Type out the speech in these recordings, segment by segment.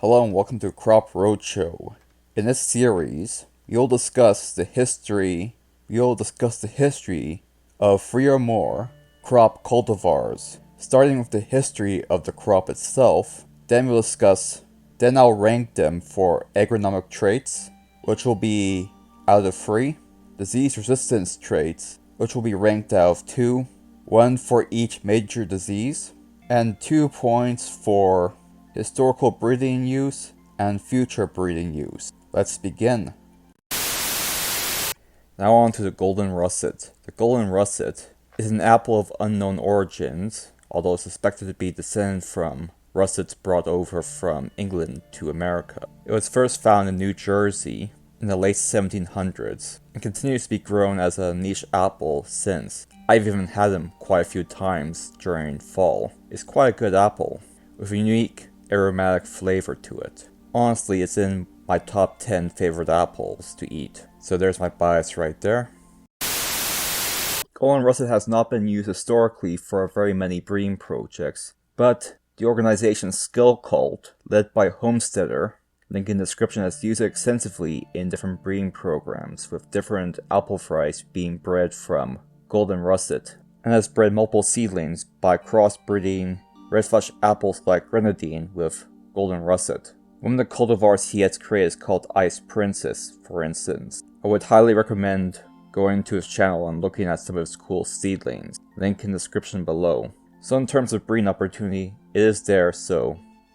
Hello and welcome to Crop Roadshow. In this series, we'll discuss the history of 3 or more crop cultivars, starting with the history of the crop itself. Then I'll rank them for agronomic traits, which will be out of 3, disease resistance traits, which will be ranked out of 2, 1 for each major disease, and 2 points for historical breeding use and future breeding use. Let's begin. Now on to the golden russet. The golden russet is an apple of unknown origins, although suspected to be descended from russets brought over from England to America. It was first found in New Jersey in the late 1700s and continues to be grown as a niche apple since. I've even had them quite a few times during fall. It's quite a good apple with a unique aromatic flavor to it. Honestly, it's in my top 10 favorite apples to eat. So there's my bias right there. Golden russet has not been used historically for very many breeding projects, but the organization Skill Cult, led by Homesteader, link in description, has used it extensively in different breeding programs, with different apple varieties being bred from golden russet, and has bred multiple seedlings by crossbreeding red flesh apples like grenadine with golden russet. One of the cultivars he has created is called Ice Princess, for instance. I would highly recommend going to his channel and looking at some of his cool seedlings. Link in the description below. So in terms of breeding opportunity, it is there,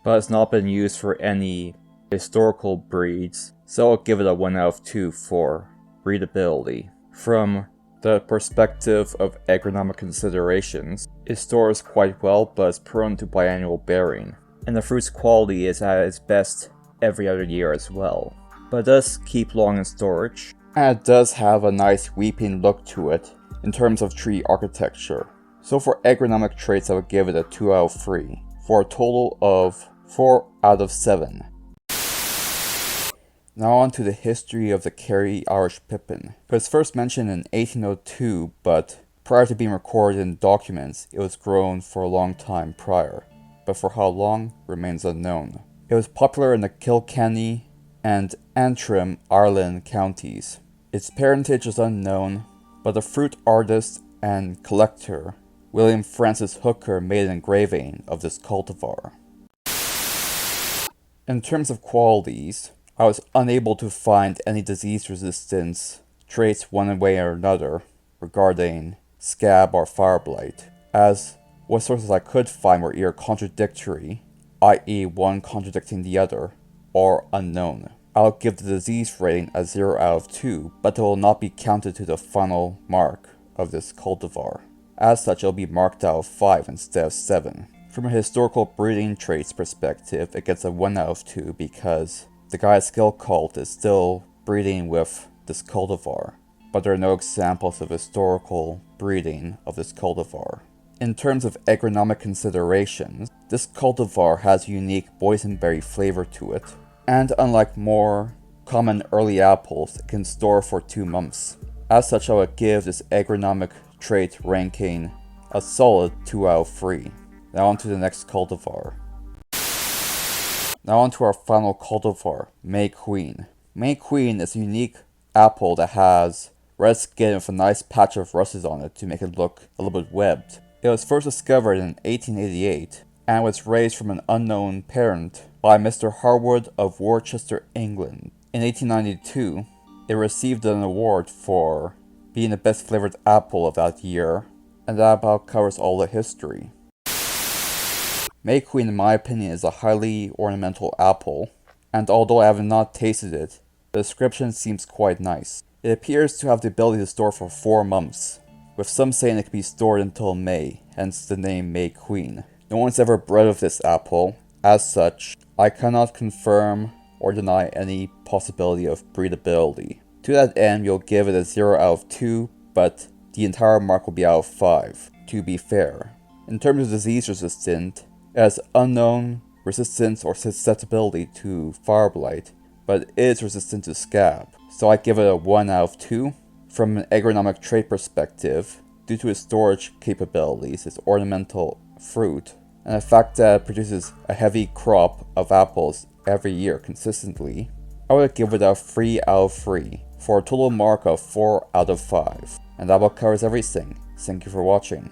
but it's not been used for any historical breeds, so I'll give it a 1 out of 2 for breedability. From the perspective of agronomic considerations, it stores quite well but is prone to biannual bearing, and the fruit's quality is at its best every other year as well. But it does keep long in storage, and it does have a nice weeping look to it in terms of tree architecture. So for agronomic traits, I would give it a 2 out of 3, for a total of 4 out of 7. Now on to the history of the Kerry Irish pippin. It was first mentioned in 1802, but prior to being recorded in documents, it was grown for a long time prior, but for how long remains unknown. It was popular in the Kilkenny and Antrim, Ireland counties. Its parentage is unknown, but the fruit artist and collector William Francis Hooker made an engraving of this cultivar. In terms of qualities, I was unable to find any disease resistance traits one way or another regarding scab or fire blight, as what sources I could find were either contradictory, i.e. one contradicting the other, or unknown. I'll give the disease rating a 0 out of 2, but it will not be counted to the final mark of this cultivar. As such, it'll be marked out of 5 instead of 7. From a historical breeding traits perspective, it gets a 1 out of 2 because the guy at Skill Cult is still breeding with this cultivar, but there are no examples of historical breeding of this cultivar. In terms of agronomic considerations, this cultivar has a unique boysenberry flavor to it, and unlike more common early apples, it can store for 2 months. As such, I would give this agronomic trait ranking a solid 2 out of 3. Now on to the next cultivar. Now on to our final cultivar, May Queen. May Queen is a unique apple that has red skin with a nice patch of russet on it to make it look a little bit webbed. It was first discovered in 1888 and was raised from an unknown parent by Mr. Harwood of Worcester, England. In 1892, it received an award for being the best flavored apple of that year, and that about covers all the history. May Queen, in my opinion, is a highly ornamental apple, and although I have not tasted it, the description seems quite nice. It appears to have the ability to store for 4 months, with some saying it can be stored until May, hence the name May Queen. No one's ever bred of this apple. As such, I cannot confirm or deny any possibility of breedability. To that end, you'll give it a 0 out of 2, but the entire mark will be out of 5, to be fair. In terms of disease resistant, it has unknown resistance or susceptibility to fire blight, but it is resistant to scab, so I give it a 1 out of 2. From an agronomic trait perspective, due to its storage capabilities, its ornamental fruit, and the fact that it produces a heavy crop of apples every year consistently, I would give it a 3 out of 3 for a total mark of 4 out of 5. And that about covers everything. Thank you for watching.